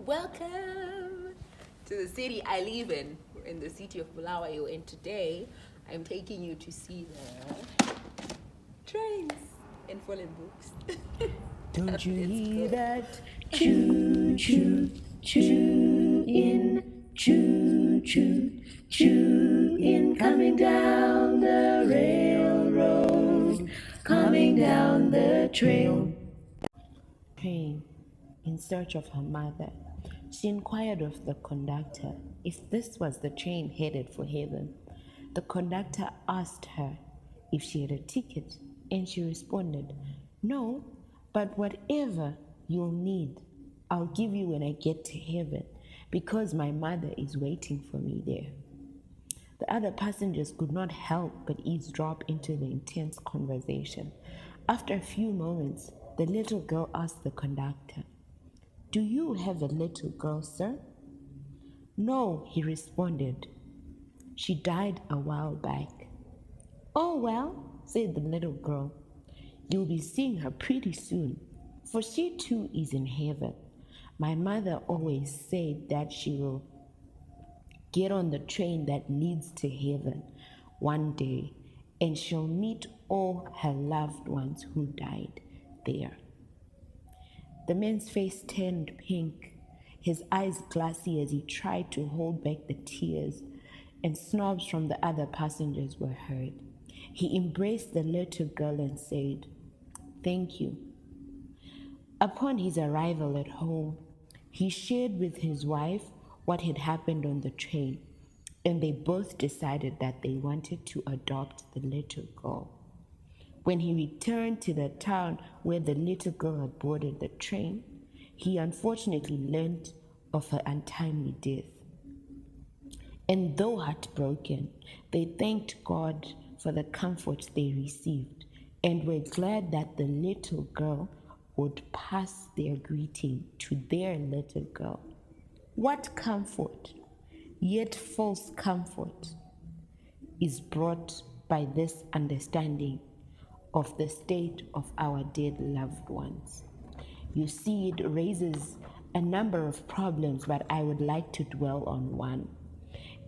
Welcome to the city I live in the city of Bulawayo. And today I'm taking you to see the trains and fallen books. Don't you Let's hear go. that? Choo choo, choo in, choo choo, choo in, coming down the railroad, coming down the trail. Train in search of her mother. She inquired of the conductor if this was the train headed for heaven. The conductor asked her if she had a ticket, and she responded, "No, but whatever you'll need, I'll give you when I get to heaven, because my mother is waiting for me there." The other passengers could not help but eavesdrop into the intense conversation. After a few moments, the little girl asked the conductor, "Do you have a little girl, sir?" "No," he responded. "She died a while back." "Oh, well," said the little girl, "you'll be seeing her pretty soon, for she too is in heaven. My mother always said that she will get on the train that leads to heaven one day, and she'll meet all her loved ones who died there." The man's face turned pink, his eyes glassy as he tried to hold back the tears, and snobs from the other passengers were heard. He embraced the little girl and said, "Thank you." Upon his arrival at home, he shared with his wife what had happened on the train, and they both decided that they wanted to adopt the little girl. When he returned to the town where the little girl had boarded the train, he unfortunately learned of her untimely death. And though heartbroken, they thanked God for the comfort they received and were glad that the little girl would pass their greeting to their little girl. What comfort, yet false comfort, is brought by this understanding of the state of our dead loved ones. You see, it raises a number of problems, but I would like to dwell on one.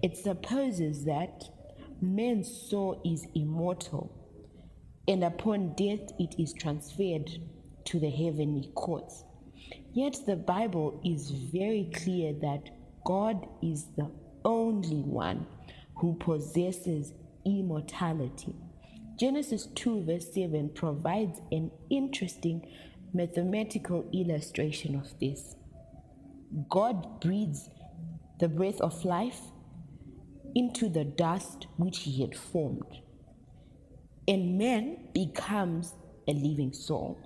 It supposes that man's soul is immortal, and upon death it is transferred to the heavenly courts. Yet the Bible is very clear that God is the only one who possesses immortality. Genesis 2 verse 7 provides an interesting mathematical illustration of this. God breathes the breath of life into the dust which he had formed, and man becomes a living soul.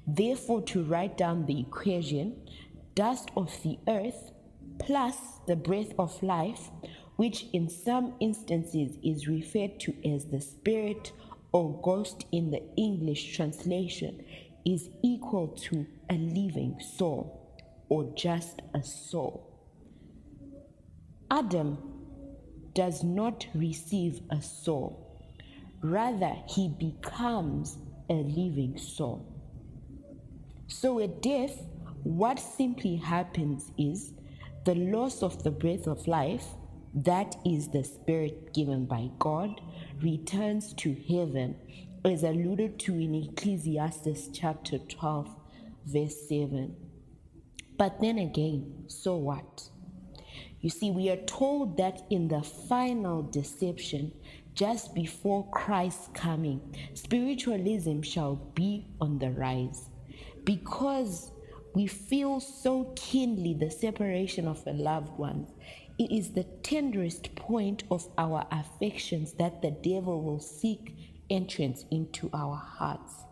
Therefore, to write down the equation, dust of the earth plus the breath of life, which in some instances is referred to as the spirit or ghost in the English translation, is equal to a living soul or just a soul. Adam does not receive a soul, rather, he becomes a living soul. So at death, what simply happens is the loss of the breath of life, that is the spirit given by God, returns to heaven, as alluded to in Ecclesiastes chapter 12, verse 7. But then again, so what? You see, we are told that in the final deception, just before Christ's coming, spiritualism shall be on the rise. Because we feel so keenly the separation of a loved one, it is the tenderest point of our affections that the devil will seek entrance into our hearts.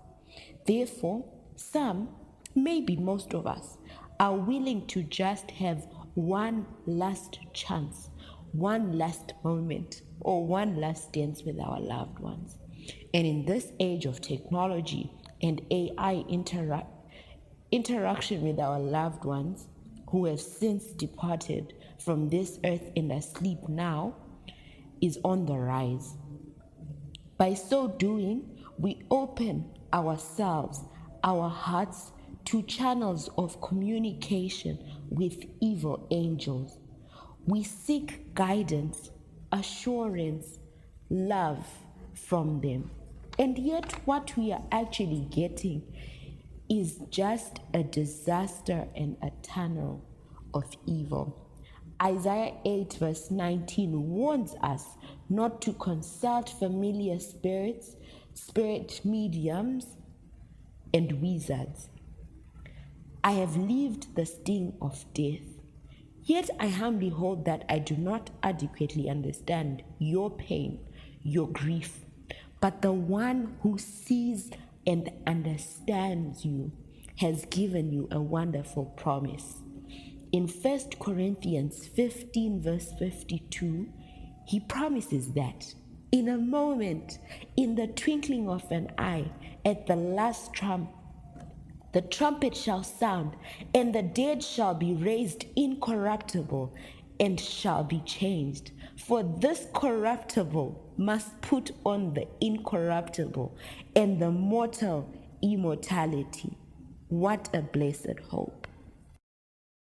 Therefore, some, maybe most of us, are willing to just have one last chance, one last moment, or one last dance with our loved ones. And in this age of technology and AI interaction with our loved ones who have since departed from this earth and are asleep now is on the rise. By so doing, we open ourselves, our hearts to channels of communication with evil angels. We seek guidance, assurance, love from them. And yet, what we are actually getting is just a disaster and a tunnel of evil. Isaiah 8, verse 19 warns us not to consult familiar spirits, spirit mediums, and wizards. I have lived the sting of death. Yet I humbly hold that I do not adequately understand your pain, your grief, but the one who sees and understands you has given you a wonderful promise. In 1 Corinthians 15, verse 52, he promises that in a moment, in the twinkling of an eye, at the last trump, the trumpet shall sound, and the dead shall be raised incorruptible and shall be changed. For this corruptible must put on the incorruptible, and the mortal immortality. What a blessed hope.